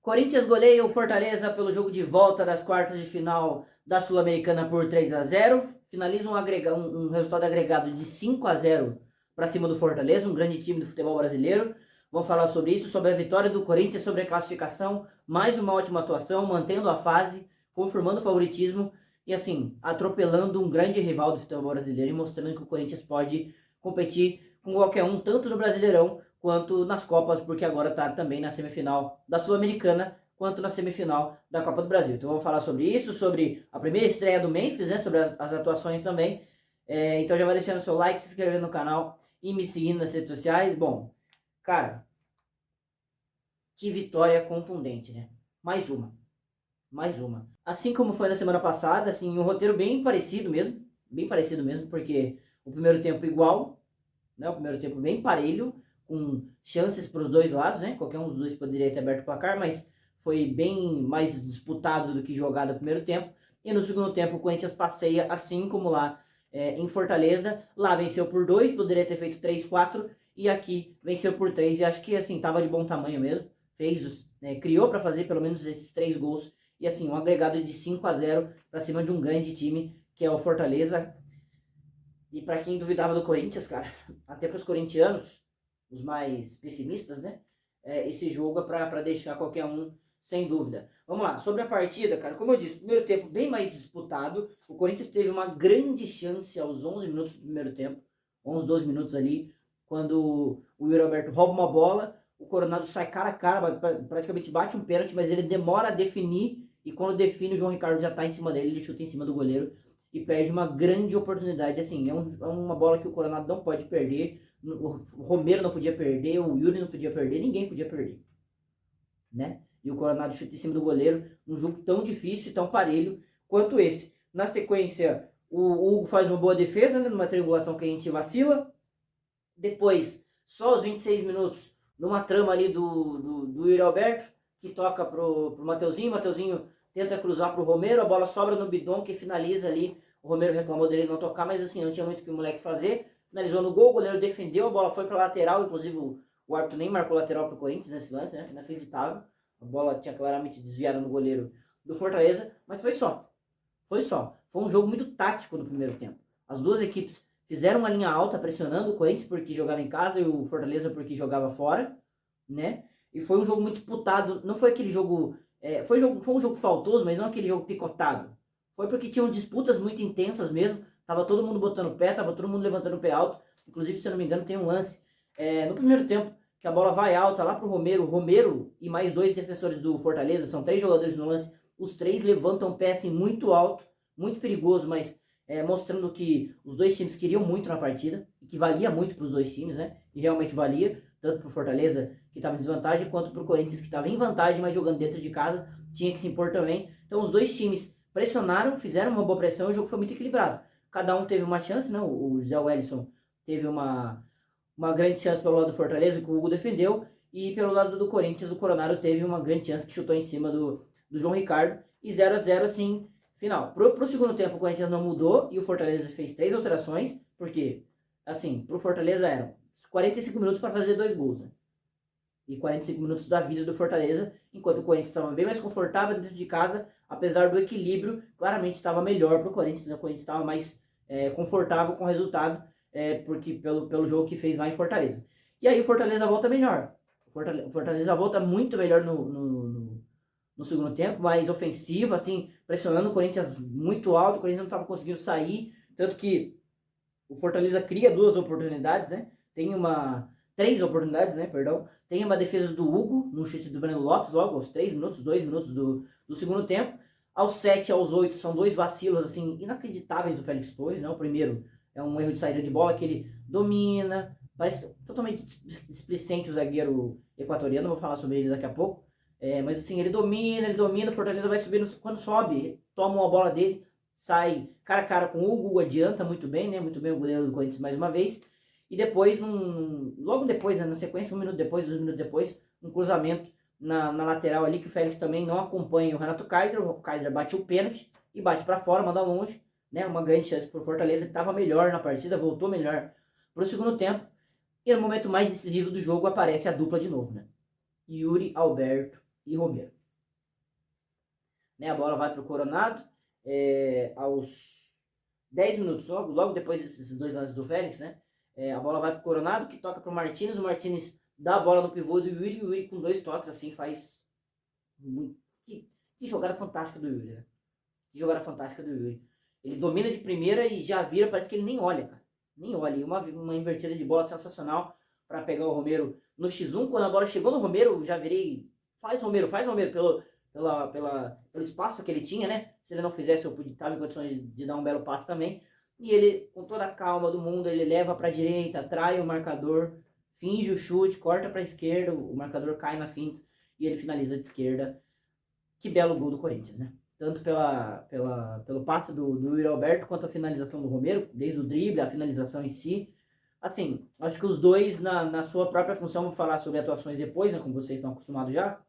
Corinthians goleia o Fortaleza pelo jogo de volta das quartas de final da Sul-Americana por 3-0. Finaliza um resultado agregado de 5-0 para cima do Fortaleza, um grande time do futebol brasileiro. Vamos falar sobre isso, sobre a vitória do Corinthians, sobre a classificação, mais uma ótima atuação, mantendo a fase, confirmando o favoritismo e assim, atropelando um grande rival do futebol brasileiro e mostrando que o Corinthians pode competir com qualquer um, tanto no Brasileirão quanto nas Copas, porque agora está também na semifinal da Sul-Americana, quanto na semifinal da Copa do Brasil. Então vamos falar sobre isso, sobre a primeira estreia do Memphis, né, sobre as atuações também. Então já vai deixando seu like, se inscrevendo no canal e me seguindo nas redes sociais. Bom, cara, que vitória contundente, né? Mais uma. Mais uma. Assim como foi na semana passada, assim, um roteiro bem parecido mesmo, porque o primeiro tempo igual, né? O primeiro tempo bem parelho, com chances para os dois lados, né? Qualquer um dos dois poderia ter aberto o placar, mas foi bem mais disputado do que jogado no primeiro tempo. E no segundo tempo o Corinthians passeia, assim como lá em Fortaleza. Lá venceu por 2, poderia ter feito 3-4, e aqui venceu por 3. E acho que assim, tava de bom tamanho mesmo. Fez, criou para fazer pelo menos esses 3 gols. E assim, um agregado de 5-0 para cima de um grande time, que é o Fortaleza. E para quem duvidava do Corinthians, cara, até para os corintianos, os mais pessimistas, né? Esse jogo é para deixar qualquer um sem dúvida. Vamos lá, sobre a partida, cara, como eu disse, primeiro tempo bem mais disputado. O Corinthians teve uma grande chance aos 11 minutos do primeiro tempo, 11, 12 minutos ali, quando o Yuri Alberto rouba uma bola, o Coronado sai cara a cara, praticamente bate um pênalti, mas ele demora a definir, e quando define, o João Ricardo já tá em cima dele, ele chuta em cima do goleiro e perde uma grande oportunidade. Assim, é uma bola que o Coronado não pode perder, o Romero não podia perder, o Yuri não podia perder, ninguém podia perder, né? E o Coronado chuta em cima do goleiro, num jogo tão difícil e tão parelho quanto esse. Na sequência, o Hugo faz uma boa defesa, né, numa triangulação que a gente vacila. Depois, só aos 26 minutos, numa trama ali do Yuri Alberto, que toca pro Mateuzinho, Mateuzinho tenta cruzar pro Romero, a bola sobra no Bidon, que finaliza ali. O Romero reclamou dele não tocar, mas assim, não tinha muito o que o moleque fazer. Finalizou no gol, o goleiro defendeu, a bola foi pra lateral, inclusive o árbitro nem marcou lateral pro Corinthians nesse lance, né? Inacreditável. A bola tinha claramente desviado no goleiro do Fortaleza, mas foi só. Foi só. Foi um jogo muito tático no primeiro tempo. As duas equipes fizeram uma linha alta, pressionando o Corinthians porque jogava em casa e o Fortaleza porque jogava fora, né? E foi um jogo muito disputado. Não foi aquele jogo... foi um jogo faltoso, mas não aquele jogo picotado. Foi porque tinham disputas muito intensas mesmo. Tava todo mundo botando pé, tava todo mundo levantando o pé alto. Inclusive, se eu não me engano, tem um lance no primeiro tempo que a bola vai alta lá pro Romero. Romero e mais 2 defensores do Fortaleza, são 3 jogadores no lance. Os 3 levantam o pé assim muito alto, muito perigoso, mas mostrando que os dois times queriam muito na partida, e que valia muito para os dois times, né? E realmente valia, tanto para o Fortaleza, que estava em desvantagem, quanto para o Corinthians, que estava em vantagem, mas jogando dentro de casa, tinha que se impor também. Então os dois times pressionaram, fizeram uma boa pressão, e o jogo foi muito equilibrado. Cada um teve uma chance, né? O José Wellison teve uma grande chance pelo lado do Fortaleza, que o Hugo defendeu, e pelo lado do Corinthians, o Coronado teve uma grande chance que chutou em cima do João Ricardo, e 0-0 assim, final. Pro segundo tempo o Corinthians não mudou e o Fortaleza fez 3 alterações, porque, assim, pro Fortaleza eram 45 minutos para fazer 2 gols, né? E 45 minutos da vida do Fortaleza, enquanto o Corinthians estava bem mais confortável dentro de casa, apesar do equilíbrio, claramente estava melhor pro Corinthians, né? O Corinthians estava mais confortável com o resultado, porque pelo jogo que fez lá em Fortaleza. E aí o Fortaleza volta melhor. O Fortaleza volta muito melhor no segundo tempo, mais ofensivo, assim, pressionando o Corinthians muito alto, o Corinthians não estava conseguindo sair, tanto que o Fortaleza cria 2 oportunidades, né? Tem 3 oportunidades, né? Perdão. Tem uma defesa do Hugo, no chute do Breno Lopes, logo aos 3 minutos, 2 minutos do segundo tempo. Aos 7, aos 8, são 2 vacilos, assim, inacreditáveis do Félix Torres, né? O primeiro é um erro de saída de bola que ele domina, parece totalmente displicente o zagueiro equatoriano, vou falar sobre ele daqui a pouco. Mas assim, ele domina, o Fortaleza vai subindo, quando sobe, toma uma bola dele, sai cara a cara com o Hugo, adianta muito bem, né? Muito bem o goleiro do Corinthians mais uma vez. E depois, logo depois, né, na sequência, 1 minuto depois, 2 minutos depois, um cruzamento na lateral ali, que o Félix também não acompanha o Renato Kaiser. O Kaiser bate o pênalti e bate para fora, manda longe, né? Uma grande chance pro Fortaleza, que estava melhor na partida, voltou melhor pro segundo tempo. E no momento mais decisivo do jogo aparece a dupla de novo, né? Yuri Alberto e Romero. Né, a bola vai para o Coronado, aos 10 minutos, logo depois desses dois lances do Félix, né? A bola vai para o Coronado, que toca para o Martínez dá a bola no pivô do Yuri, e o Yuri com 2 toques, assim, faz... Que jogada fantástica do Yuri, né? Que jogada fantástica do Yuri. Ele domina de primeira e já vira, parece que ele nem olha, cara. Nem olha. E uma invertida de bola sensacional para pegar o Romero no X1. Quando a bola chegou no Romero, já virei... Faz Romero, pelo espaço que ele tinha, né? Se ele não fizesse, eu estava em condições de dar um belo passe também. E ele, com toda a calma do mundo, ele leva para a direita, atrai o marcador, finge o chute, corta para a esquerda, o marcador cai na finta e ele finaliza de esquerda. Que belo gol do Corinthians, né? Tanto pelo passe do Yuri Alberto, quanto a finalização do Romero, desde o drible, a finalização em si. Assim, acho que os dois, na sua própria função, vou falar sobre atuações depois, né, como vocês estão acostumados já,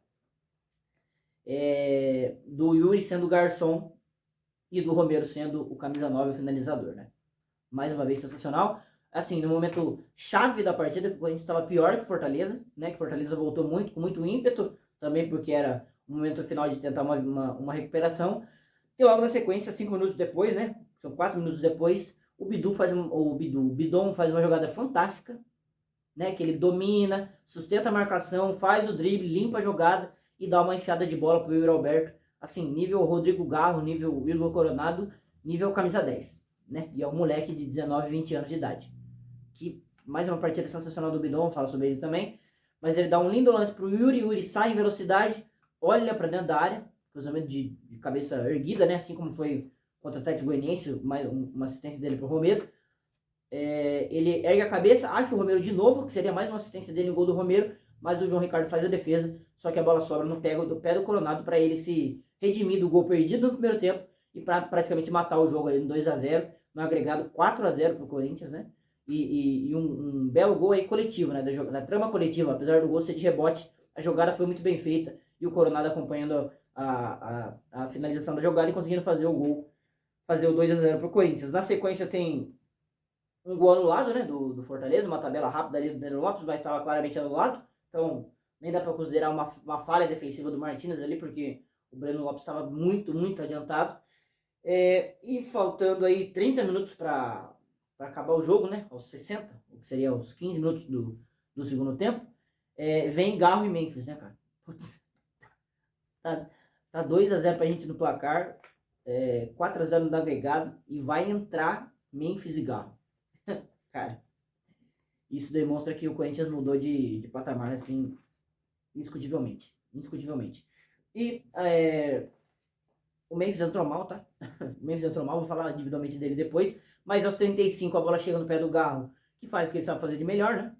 do Yuri sendo o garçom e do Romero sendo o camisa 9, o finalizador, né? Mais uma vez sensacional. Assim, no momento chave da partida, que o Corinthians estava pior que o Fortaleza, né? Que o Fortaleza voltou com muito ímpeto, também porque era o momento final de tentar uma recuperação. E logo na sequência, 5 minutos depois, né? São 4 minutos depois, o Bidon faz uma jogada fantástica, né? Que ele domina, sustenta a marcação, faz o drible, limpa a jogada e dá uma enfiada de bola pro Yuri Alberto. Assim, nível Rodrigo Garro, nível Igor Coronado, nível camisa 10, né? E é um moleque de 19, 20 anos de idade. Que mais uma partida sensacional do Bidon, fala sobre ele também. Mas ele dá um lindo lance pro Yuri sai em velocidade, olha para dentro da área, cruzamento de cabeça erguida, né? Assim como foi contra o Atlético Goianiense, uma assistência dele pro Romero. Ele ergue a cabeça, acha o Romero de novo, que seria mais uma assistência dele no gol do Romero, mas o João Ricardo faz a defesa, só que a bola sobra no pé do Coronado para ele se redimir do gol perdido no primeiro tempo e para praticamente matar o jogo ali no 2-0, no agregado 4-0 pro Corinthians, né? E um belo gol aí coletivo, né? Da trama coletiva, apesar do gol ser de rebote, a jogada foi muito bem feita e o Coronado acompanhando a finalização da jogada e conseguindo fazer o gol, fazer o 2-0 pro Corinthians. Na sequência tem um gol anulado, né, do Fortaleza, uma tabela rápida ali do Breno Lopes, mas estava claramente anulado, então nem dá para considerar uma falha defensiva do Martínez ali, porque o Breno Lopes estava muito adiantado, e faltando aí 30 minutos para acabar o jogo, né, aos 60, o que seria os 15 minutos do segundo tempo, vem Garro e Memphis, né, cara? Putz, tá 2-0 pra gente no placar, 4-0 no agregado, e vai entrar Memphis e Garro. Cara, isso demonstra que o Corinthians mudou de patamar, assim, indiscutivelmente. E o Memphis entrou mal, tá? O Memphis entrou mal, vou falar individualmente dele depois. Mas aos 35 a bola chega no pé do Garro, que faz o que ele sabe fazer de melhor, né?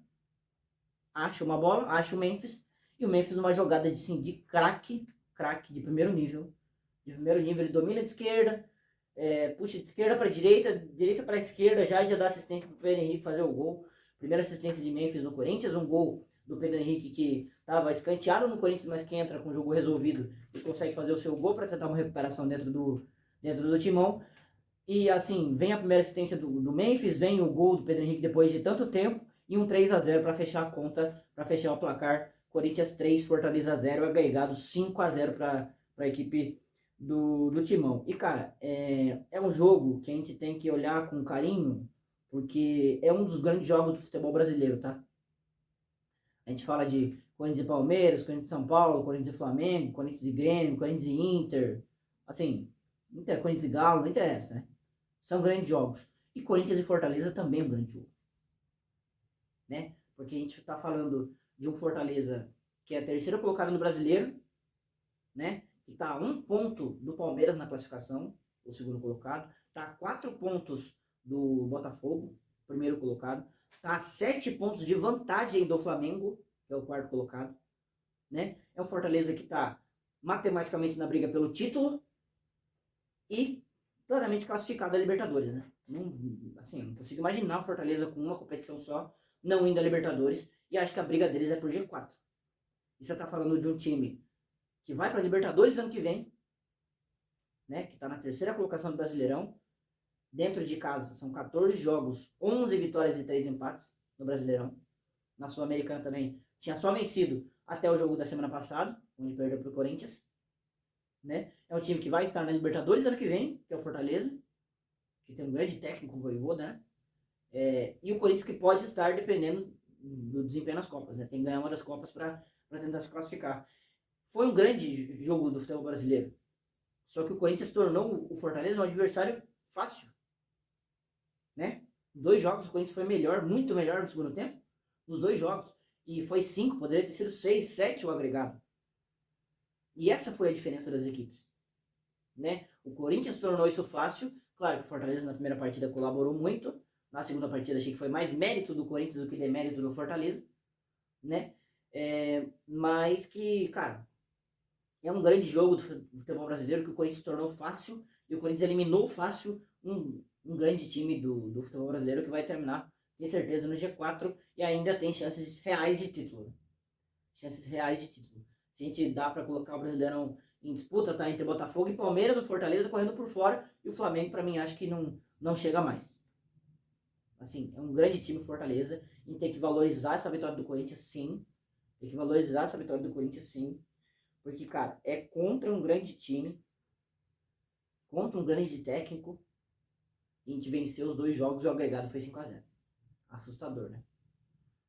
Acha uma bola, acha o Memphis. E o Memphis numa jogada de craque de primeiro nível. Ele domina de esquerda, puxa de esquerda para direita para esquerda, já dá assistência para o Pedro Henrique fazer o gol. Primeira assistência de Memphis no Corinthians, um gol do Pedro Henrique que estava escanteado no Corinthians, mas que entra com o jogo resolvido e consegue fazer o seu gol para tentar uma recuperação dentro do timão. E assim, vem a primeira assistência do Memphis, vem o gol do Pedro Henrique depois de tanto tempo e um 3-0 para fechar a conta, para fechar o placar. Corinthians 3, Fortaleza 0, agregado 5-0 para a equipe do Timão. E, cara, é um jogo que a gente tem que olhar com carinho, porque é um dos grandes jogos do futebol brasileiro, tá? A gente fala de Corinthians e Palmeiras, Corinthians e São Paulo, Corinthians e Flamengo, Corinthians e Grêmio, Corinthians e Inter. Assim, Corinthians e Galo, não interessa, né? São grandes jogos. E Corinthians e Fortaleza também é um grande jogo. Né? Porque a gente tá falando de um Fortaleza que é terceiro colocado no Brasileiro, né? Que está a 1 ponto do Palmeiras na classificação, o segundo colocado, está a 4 pontos do Botafogo, primeiro colocado, está a 7 pontos de vantagem do Flamengo, que é o quarto colocado, né? É um Fortaleza que está matematicamente na briga pelo título e claramente classificado a Libertadores, né? Não consigo imaginar o Fortaleza com uma competição só, não indo a Libertadores, e acho que a briga deles é por G4. E você está falando de um time que vai para a Libertadores ano que vem, né, que está na terceira colocação do Brasileirão, dentro de casa, são 14 jogos, 11 vitórias e 3 empates no Brasileirão. Na Sul-Americana também tinha só vencido até o jogo da semana passada, onde perdeu pro Corinthians, né? É um time que vai estar na Libertadores ano que vem, que é o Fortaleza, que tem um grande técnico, o Vojvoda, né? E o Corinthians que pode estar dependendo do desempenho nas Copas, né? Tem que ganhar uma das Copas para tentar se classificar. Foi um grande jogo do futebol brasileiro. Só que o Corinthians tornou o Fortaleza um adversário fácil, né? 2 jogos o Corinthians foi melhor, muito melhor no segundo tempo, nos 2 jogos. E foi 5, poderia ter sido 6, 7 o agregado. E essa foi a diferença das equipes, né? O Corinthians tornou isso fácil. Claro que o Fortaleza na primeira partida colaborou muito. Na segunda partida achei que foi mais mérito do Corinthians do que demérito do Fortaleza, né? Mas que, cara, é um grande jogo do futebol brasileiro que o Corinthians tornou fácil e o Corinthians eliminou fácil um grande time do futebol brasileiro que vai terminar, tem certeza, no G4 e ainda tem chances reais de título. Chances reais de título. Se a gente dá para colocar o Brasileirão em disputa, tá entre Botafogo e Palmeiras, o Fortaleza correndo por fora e o Flamengo, para mim, acho que não chega mais. Assim, é um grande time Fortaleza e tem que valorizar essa vitória do Corinthians, sim. Tem que valorizar essa vitória do Corinthians, sim. Porque, cara, é contra um grande time, contra um grande técnico, e a gente venceu os 2 jogos e o agregado foi 5-0. Assustador, né?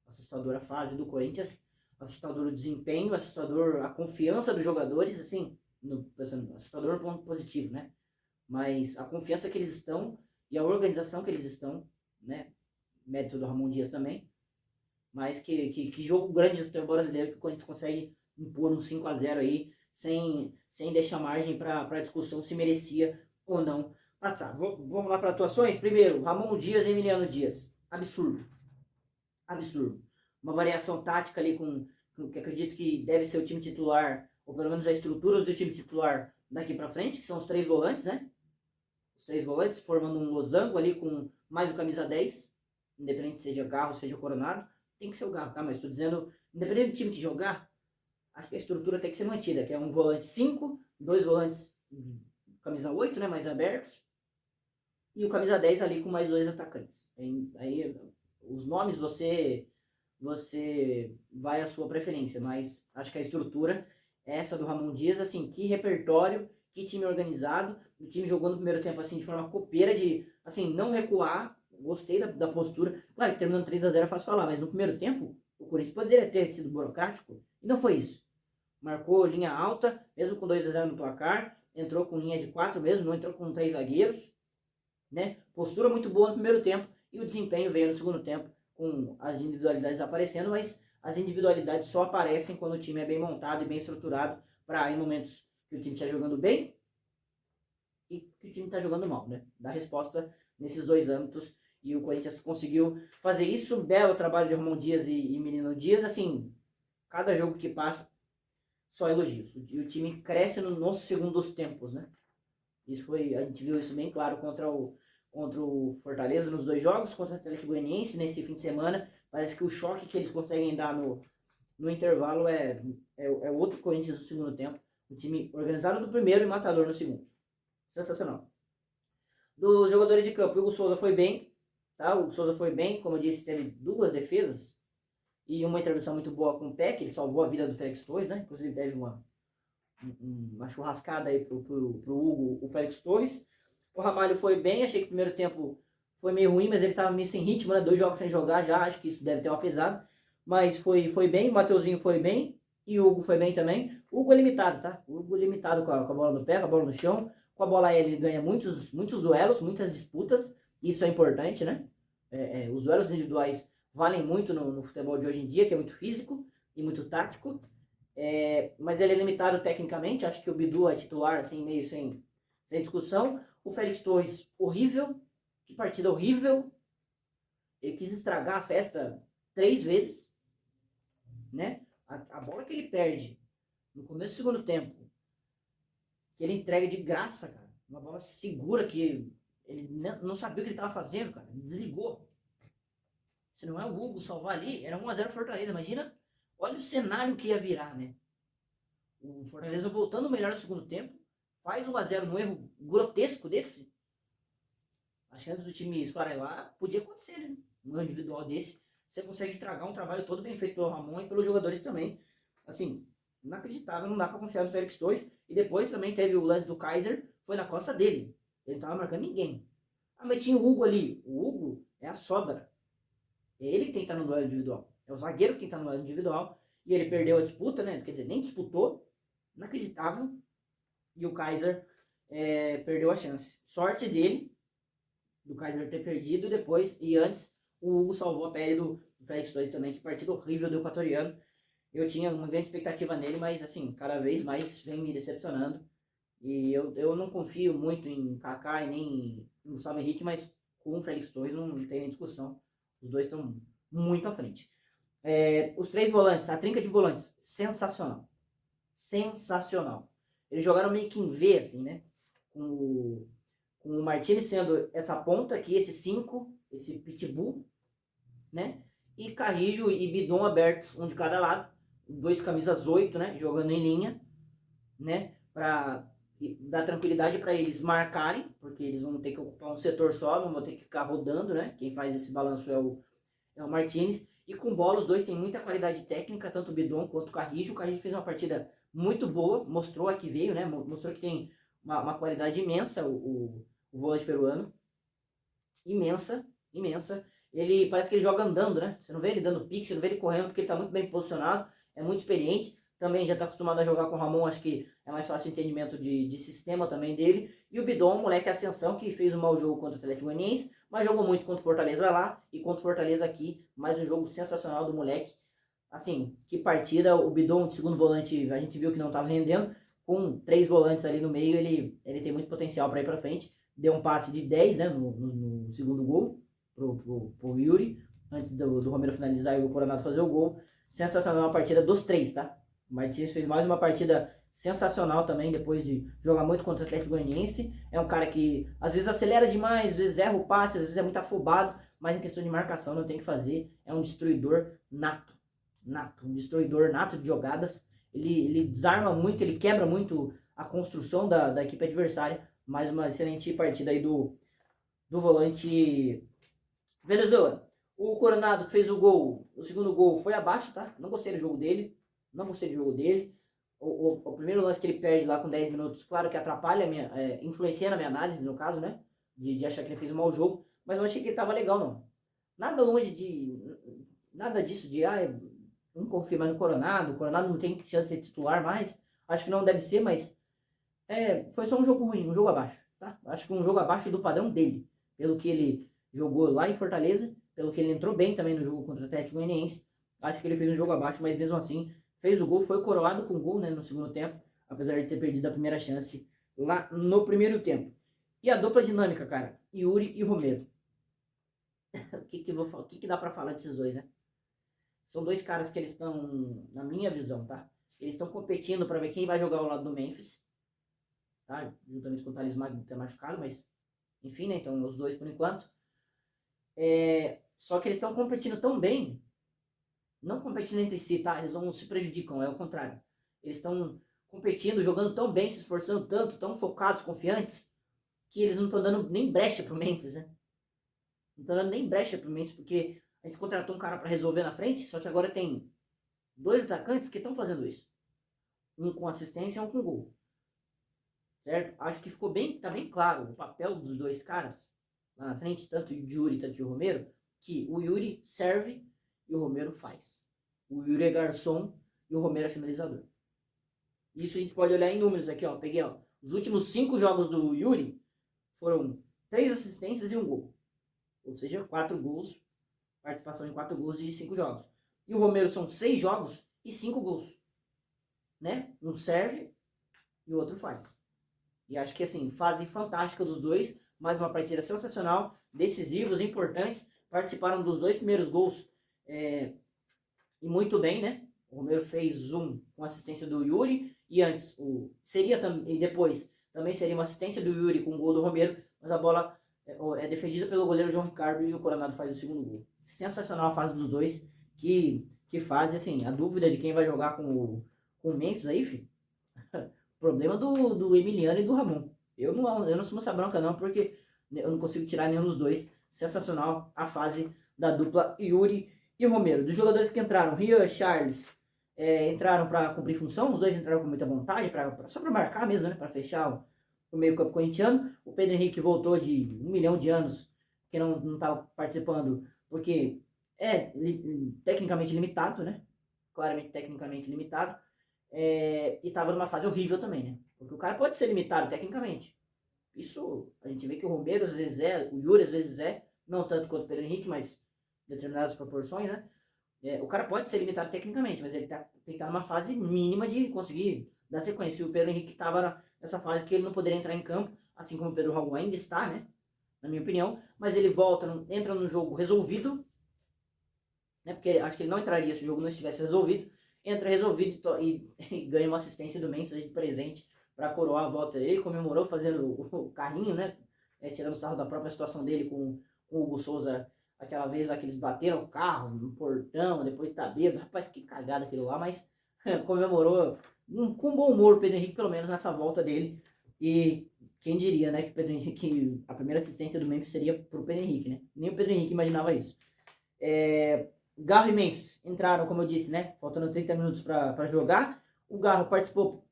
Assustador a fase do Corinthians, assustador o desempenho, assustador a confiança dos jogadores, assim, assustador no ponto positivo, né? Mas a confiança que eles estão e a organização que eles estão, né? Mérito do Ramon Dias também. Mas que jogo grande do futebol brasileiro que o Corinthians consegue impor um 5-0 aí, sem deixar margem para discussão se merecia ou não passar. Vamos lá para atuações? Primeiro, Ramon Dias e Emiliano Dias. Absurdo. Absurdo. Uma variação tática ali que acredito que deve ser o time titular, ou pelo menos a estrutura do time titular daqui para frente, que são os 3 volantes, né? Os 3 volantes formando um losango ali com mais o camisa 10, independente seja Garro, seja Coronado. Tem que ser o Garro, tá? Mas estou dizendo, independente do time que jogar, acho que a estrutura tem que ser mantida, que é um volante 5, 2 volantes camisa 8, né, mais abertos, e o camisa 10 ali com mais 2 atacantes. Aí os nomes você vai à sua preferência, mas acho que a estrutura é essa do Ramon Dias, assim, que repertório, que time organizado, o time jogou no primeiro tempo, assim, de forma copeira, de, assim, não recuar, gostei da postura, claro que terminando 3-0 é fácil falar, mas no primeiro tempo, o Corinthians poderia ter sido burocrático, e não foi isso. Marcou linha alta, mesmo com 2-0 no placar, entrou com linha de 4 mesmo, não entrou com 3 zagueiros, né? Postura muito boa no primeiro tempo, e o desempenho veio no segundo tempo, com as individualidades aparecendo, mas as individualidades só aparecem quando o time é bem montado e bem estruturado, para em momentos que o time está jogando bem e que o time está jogando mal, né? Dá resposta nesses 2 âmbitos e o Corinthians conseguiu fazer isso. Belo trabalho de Ramon Dias e Menino Dias, assim, cada jogo que passa, só elogios. E o time cresce nos segundos tempos, né? Isso foi, a gente viu isso bem claro contra o Fortaleza nos 2 jogos, contra o Atlético Goianiense nesse fim de semana. Parece que o choque que eles conseguem dar no intervalo é outro Corinthians no segundo tempo. O time organizado no primeiro e matador no segundo. Sensacional. Dos jogadores de campo, o Hugo Souza foi bem, tá? O Hugo Souza foi bem, como eu disse, teve 2 defesas e uma intervenção muito boa com o pé, que ele salvou a vida do Félix Torres, né? Inclusive teve uma churrascada aí pro Hugo, o Félix Torres. O Ramalho foi bem, achei que o primeiro tempo foi meio ruim, mas ele tava meio sem ritmo, né? 2 jogos sem jogar já, acho que isso deve ter uma pesada. Mas foi bem, o Mateuzinho foi bem e o Hugo foi bem também. O Hugo é limitado, tá? O Hugo é limitado com a bola no pé, com a bola no chão. Com a bola aérea ele ganha muitos duelos, muitas disputas. Isso é importante, né? Os duelos individuais valem muito no futebol de hoje em dia, que é muito físico e muito tático. Mas ele é limitado tecnicamente. Acho que o Bidu é titular, assim, meio sem discussão. O Félix Torres, horrível. Que partida horrível. Ele quis estragar a festa 3 vezes, né? A bola que ele perde no começo do segundo tempo, que ele entrega de graça, cara. Uma bola segura que ele não sabia o que ele estava fazendo, cara. Ele desligou. Se não é o Hugo salvar ali, era 1-0 Fortaleza. Imagina, olha o cenário que ia virar, né? O Fortaleza voltando melhor no segundo tempo, faz 1-0 num erro grotesco desse. A chance do time esfarelar podia acontecer, né? Um erro individual desse, você consegue estragar um trabalho todo bem feito pelo Ramon e pelos jogadores também. Assim, Inacreditável, não dá pra confiar no Félix Torres. E depois também teve o lance do Kaiser, foi na costa dele. Ele não tava marcando ninguém. Ah, mas tinha o Hugo ali. O Hugo é a sobra. É ele que tem que estar no duelo individual. É o zagueiro que tem que estar no duelo individual. E ele perdeu a disputa, né? Quer dizer, nem disputou. Inacreditável. E o Kaiser perdeu a chance. Sorte dele, do Kaiser ter perdido depois. E antes, o Hugo salvou a pele do Félix Torres também. Que partida horrível do equatoriano. Eu tinha uma grande expectativa nele, mas assim, cada vez mais vem me decepcionando. E eu não confio muito em Kaká e nem em Gustavo Henrique, mas com o Félix Torres não tem nem discussão. Os dois estão muito à frente. Os três volantes, a trinca de volantes, sensacional. Sensacional. Eles jogaram meio que em V, assim, né? Com o Martinez sendo essa ponta aqui, esse 5, esse pitbull, né? E Carrijo e Bidon abertos, um de cada lado. Dois camisas 8, né? Jogando em linha, né? Para dar tranquilidade para eles marcarem, porque eles vão ter que ocupar um setor só, não vão ter que ficar rodando, né? Quem faz esse balanço é o Martinez. E com bola, os dois têm muita qualidade técnica, tanto o Bidon quanto o Carrijo. O Carrijo fez uma partida muito boa, mostrou a que veio, né? Mostrou que tem uma qualidade imensa, o volante peruano. Imensa, imensa. Ele parece que ele joga andando, né? Você não vê ele dando pique, você não vê ele correndo, porque ele está muito bem posicionado, é muito experiente. Também já está acostumado a jogar com o Ramon, acho que é mais fácil o entendimento de sistema também dele. E o Bidon, moleque Ascensão, que fez um mau jogo contra o Atlético Goianiense, mas jogou muito contra o Fortaleza lá e contra o Fortaleza aqui. Mais um jogo sensacional do moleque. Assim, que partida. O Bidon, de segundo volante, a gente viu que não estava rendendo. Com três volantes ali no meio, ele tem muito potencial para ir para frente. Deu um passe de 10, né, no segundo gol pro Yuri, antes do Romero finalizar e o Coronado fazer o gol. Sensacional a partida dos três, tá? O Martins fez mais uma partida sensacional também, depois de jogar muito contra o Atlético Goianiense. É um cara que às vezes acelera demais, às vezes erra o passe, às vezes é muito afobado, mas em questão de marcação não tem o que fazer. É um destruidor nato. Um destruidor nato de jogadas. Ele desarma muito, ele quebra muito a construção da equipe adversária. Mais uma excelente partida aí do volante Venezuela. O Coronado que fez o gol, o segundo gol foi abaixo, tá? Não gostei do jogo dele. Não gostei do jogo dele. O primeiro lance que ele perde lá com 10 minutos, claro que atrapalha, influencia na minha análise, no caso, né? De achar que ele fez um mau jogo. Mas eu achei que ele tava legal, não. Nada longe de. Nada disso de. Não confio mais no Coronado. O Coronado não tem chance de ser titular mais. Acho que não deve ser, mas. Foi só um jogo ruim, um jogo abaixo, tá? Acho que um jogo abaixo do padrão dele. Pelo que ele jogou lá em Fortaleza, pelo que ele entrou bem também no jogo contra o Atlético Goianiense. Acho que ele fez um jogo abaixo, mas mesmo assim fez o gol, foi coroado com gol, né, no segundo tempo, apesar de ter perdido a primeira chance lá no primeiro tempo. E a dupla dinâmica, cara, Yuri e Romero. O que dá pra falar desses dois, né? São dois caras que eles estão, na minha visão, tá? Eles estão competindo para ver quem vai jogar ao lado do Memphis, tá? Juntamente com o Thales Magno que tá machucado, mas enfim, né? Então os dois por enquanto. Só que eles estão competindo tão bem, não competindo entre si, tá? Eles não se prejudicam, é o contrário. Eles estão competindo, jogando tão bem, se esforçando tanto, tão focados, confiantes, que eles não estão dando nem brecha pro Memphis, né? Não estão dando nem brecha pro Memphis, porque a gente contratou um cara para resolver na frente, só que agora tem dois atacantes que estão fazendo isso. Um com assistência e um com gol. Certo? Acho que ficou bem, tá bem claro o papel dos dois caras lá na frente, tanto o Yuri quanto o Romero, que o Yuri serve e o Romero faz. O Yuri é garçom e o Romero é finalizador. Isso a gente pode olhar em números aqui, ó. Peguei, ó. Os últimos 5 jogos do Yuri foram 3 assistências e um gol. Ou seja, 4 gols. Participação em 4 gols e 5 jogos. E o Romero são 6 jogos e 5 gols. Né? Um serve e o outro faz. E acho que assim, fase fantástica dos dois. Mais uma partida sensacional. Decisivos, importantes. Participaram dos 2 primeiros gols. E muito bem, né? O Romero fez um com assistência do Yuri. E antes, e depois, também seria uma assistência do Yuri com o gol do Romero. Mas a bola é defendida pelo goleiro João Ricardo e o Coronado faz o segundo gol. Sensacional a fase dos dois. Que fase, assim, a dúvida de quem vai jogar com o Memphis aí, filho. Problema do Emiliano e do Ramon. Eu não sou moça branca não, porque eu não consigo tirar nenhum dos dois. Sensacional a fase da dupla Yuri e Romero. Dos jogadores que entraram, Rian, Charles, entraram para cumprir função, os dois entraram com muita vontade, só para marcar mesmo, né? Para fechar o meio campo corintiano. O Pedro Henrique voltou de 1 milhão de anos que não estava participando, porque tecnicamente limitado, né? Claramente tecnicamente limitado. E estava numa fase horrível também, né? Porque o cara pode ser limitado tecnicamente. Isso a gente vê que o Romero às vezes o Yuri às vezes não tanto quanto o Pedro Henrique, mas em determinadas proporções, né? O cara pode ser limitado tecnicamente, mas ele tem que estar numa fase mínima de conseguir dar sequência. E o Pedro Henrique estava nessa fase que ele não poderia entrar em campo, assim como o Pedro Raul ainda está, né? Na minha opinião. Mas ele entra no jogo resolvido, né? Porque acho que ele não entraria se o jogo não estivesse resolvido. Entra resolvido e ganha uma assistência do Memphis de presente para coroar a volta dele. Comemorou fazendo o carrinho, né? Tirando o sarro da própria situação dele com o Hugo Souza. Aquela vez lá que eles bateram o carro no portão, depois tá bêbado. Rapaz, que cagada aquilo lá, mas comemorou com bom humor o Pedro Henrique, pelo menos nessa volta dele. E quem diria, né, que o Pedro Henrique, a primeira assistência do Memphis seria pro Pedro Henrique, né? Nem o Pedro Henrique imaginava isso. Garro e Memphis entraram, como eu disse, né? Faltando 30 minutos para jogar. O Garro participou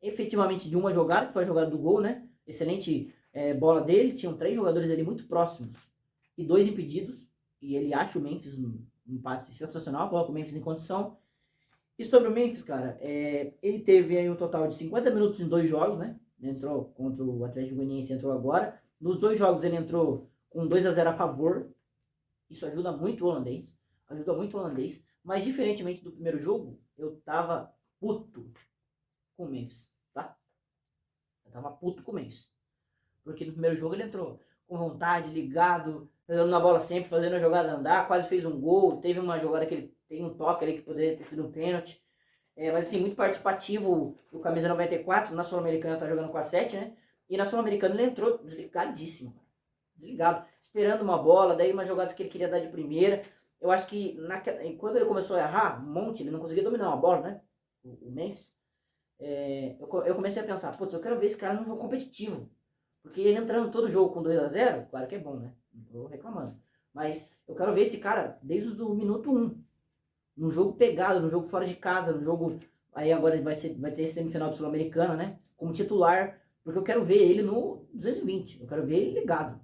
efetivamente de uma jogada, que foi a jogada do gol, né? Excelente bola dele. Tinham 3 jogadores ali muito próximos e 2 impedidos. E ele acha o Memphis um passe sensacional, coloca o Memphis em condição. E sobre o Memphis, cara, ele teve aí um total de 50 minutos em 2 jogos, né? Entrou contra o Atlético Goianiense, entrou agora. Nos 2 jogos ele entrou com 2-0 a favor. Isso ajuda muito o holandês. Mas diferentemente do primeiro jogo, eu tava puto com o Memphis, tá? Porque no primeiro jogo ele entrou com vontade, ligado, jogando na bola sempre, fazendo a jogada andar, quase fez um gol. Teve uma jogada que ele tem um toque ali que poderia ter sido um pênalti. Mas assim, muito participativo o camisa 94. Na Sul-Americana tá jogando com a 7, né? E na Sul-Americana ele entrou desligadíssimo, desligado, esperando uma bola, daí umas jogadas que ele queria dar de primeira. Eu acho que quando ele começou a errar um monte, ele não conseguia dominar uma bola, né? O Memphis. Eu comecei a pensar, putz, eu quero ver esse cara num jogo competitivo. Porque ele entrando todo jogo com 2-0, claro que é bom, né? Não tô reclamando. Mas eu quero ver esse cara desde o minuto 1. No jogo pegado, no jogo fora de casa, no jogo... Aí agora vai ter semifinal do Sul-Americana, né? Como titular. Porque eu quero ver ele no 220. Eu quero ver ele ligado.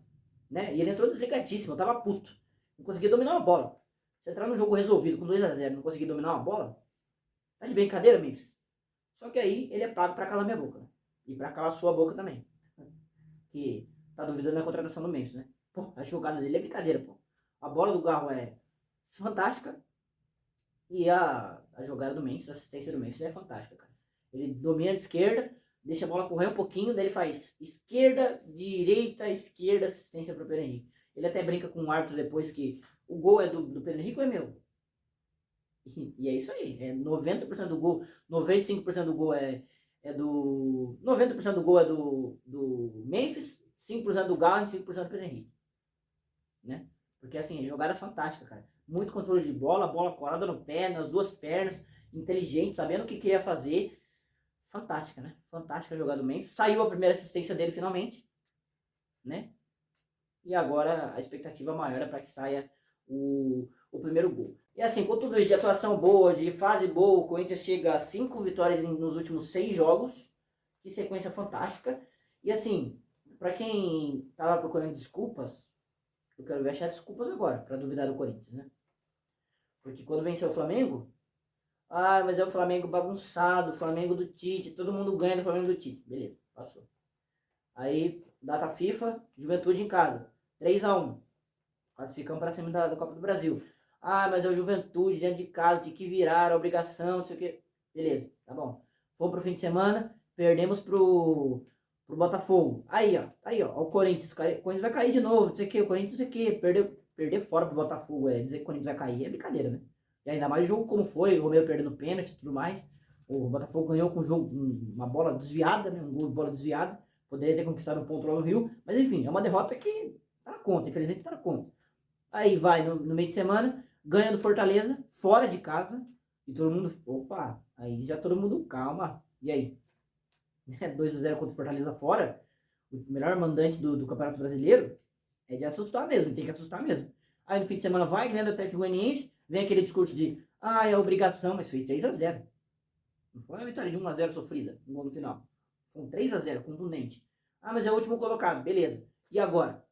Né? E ele entrou desligadíssimo, eu tava puto. Não conseguia dominar uma bola. Você entrar no jogo resolvido com 2-0 e não conseguir dominar uma bola, tá de brincadeira, Memphis? Só que aí ele é pago pra calar minha boca, né? E pra calar sua boca também. Que tá duvidando da contratação do Memphis, né? Pô, a jogada dele é brincadeira, pô. A bola do Garro é fantástica. E a jogada do Memphis, a assistência do Memphis é fantástica, cara. Ele domina de esquerda, deixa a bola correr um pouquinho, daí ele faz esquerda, direita, esquerda, assistência pro Pedro Henrique. Ele até brinca com o árbitro depois que o gol é do Pedro Henrique ou é meu? E é isso aí, 90% do gol, 95% do gol é do... 90% do gol é do Memphis, 5% do Galo e 5% do Pedro Henrique. Né? Porque assim, jogada fantástica, cara. Muito controle de bola, bola colada no pé, nas 2 pernas, inteligente, sabendo o que queria fazer. Fantástica, né? Fantástica a jogada do Memphis. Saiu a primeira assistência dele finalmente, né? E agora a expectativa maior é para que saia o primeiro gol. E assim, com tudo isso de atuação boa, de fase boa, o Corinthians chega a 5 vitórias nos últimos 6 jogos. Que sequência fantástica. E assim, para quem tava procurando desculpas, eu quero ver achar desculpas agora para duvidar do Corinthians, né? Porque quando venceu o Flamengo, mas é o Flamengo bagunçado, o Flamengo do Tite, todo mundo ganha do Flamengo do Tite. Beleza, passou. Aí, data FIFA, Juventude em casa, 3-1. Classificamos para cima da Copa do Brasil. Mas é o Juventude dentro de casa, tinha que virar, a obrigação, não sei o que. Beleza, tá bom. Fomos pro fim de semana, perdemos pro Botafogo. Aí, ó, o Corinthians vai cair de novo, não sei o que, o Corinthians não sei o que, perder fora pro Botafogo, dizer que o Corinthians vai cair é brincadeira, né? E ainda mais o jogo como foi, o Romero perdendo pênalti e tudo mais. O Botafogo ganhou com o jogo, uma bola desviada, né? Um gol de bola desviada. Poderia ter conquistado um ponto lá no Rio, mas enfim, é uma derrota que tá na conta, infelizmente tá na conta. Aí vai no meio de semana, ganha do Fortaleza, fora de casa, e todo mundo, opa, aí já todo mundo, calma, e aí? 2-0 contra o Fortaleza fora, o melhor mandante do Campeonato Brasileiro, é de assustar mesmo, tem que assustar mesmo. Aí no fim de semana vai, ganha do Atlético Goianiense, vem aquele discurso de, Ah, é obrigação, mas fez 3-0. Não foi uma vitória de 1-0 sofrida, um gol no final. Foi um 3-0, contundente. Ah, mas é o último colocado, beleza. E agora?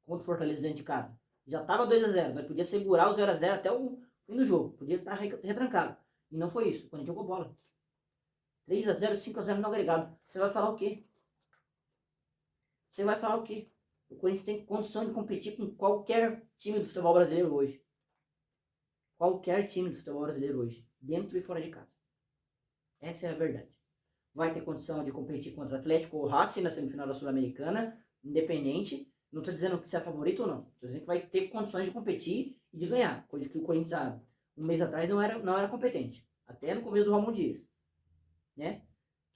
Contra o Fortaleza dentro de casa. Já tava 2-0, mas podia segurar o 0-0 até o fim do jogo. Podia estar retrancado. E não foi isso, quando a gente jogou bola. 3-0, 5-0 no agregado. Você vai falar o quê? Você vai falar o quê? O Corinthians tem condição de competir com qualquer time do futebol brasileiro hoje. Qualquer time do futebol brasileiro hoje. Dentro e fora de casa. Essa é a verdade. Vai ter condição de competir contra Atlético ou Racing na semifinal da Sul-Americana, independente. Não estou dizendo que você é favorito ou não. Estou dizendo que vai ter condições de competir e de ganhar. Coisa que o Corinthians há um mês atrás não era competente. Até no começo do Ramon Dias. Né?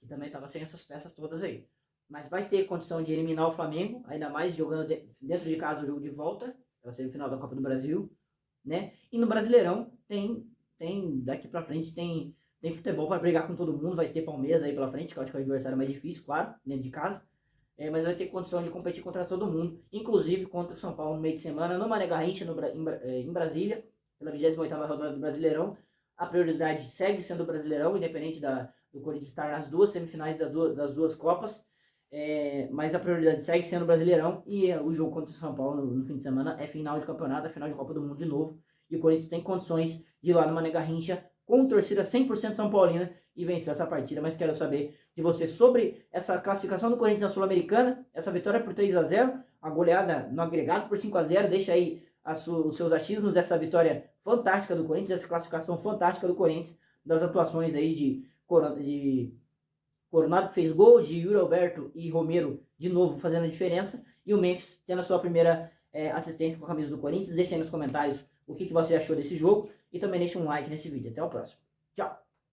Que também estava sem essas peças todas aí. Mas vai ter condição de eliminar o Flamengo, ainda mais jogando dentro de casa o jogo de volta, pela semifinal da Copa do Brasil. Né? E no Brasileirão tem daqui pra frente tem futebol para brigar com todo mundo, vai ter Palmeiras aí pela frente, que eu acho que é o adversário mais difícil, claro, dentro de casa, mas vai ter condição de competir contra todo mundo, inclusive contra o São Paulo no meio de semana, no Mané Garrincha, em Brasília, pela 28ª rodada do Brasileirão. A prioridade segue sendo o Brasileirão, independente do Corinthians estar nas duas semifinais das duas Copas, mas a prioridade segue sendo o Brasileirão, e o jogo contra o São Paulo no fim de semana é final de campeonato, é final de Copa do Mundo de novo, e o Corinthians tem condições de ir lá no Mané Garrincha com torcida 100% São Paulina e vencer essa partida. Mas quero saber de você sobre essa classificação do Corinthians na Sul-Americana, essa vitória por 3-0, a goleada no agregado por 5-0. Deixa aí os seus achismos dessa vitória fantástica do Corinthians, essa classificação fantástica do Corinthians, das atuações aí de Coronado que fez gol, de Yuri Alberto e Romero de novo fazendo a diferença, e o Memphis tendo a sua primeira assistência com a camisa do Corinthians. Deixe aí nos comentários o que você achou desse jogo e também deixe um like nesse vídeo. Até o próximo. Tchau!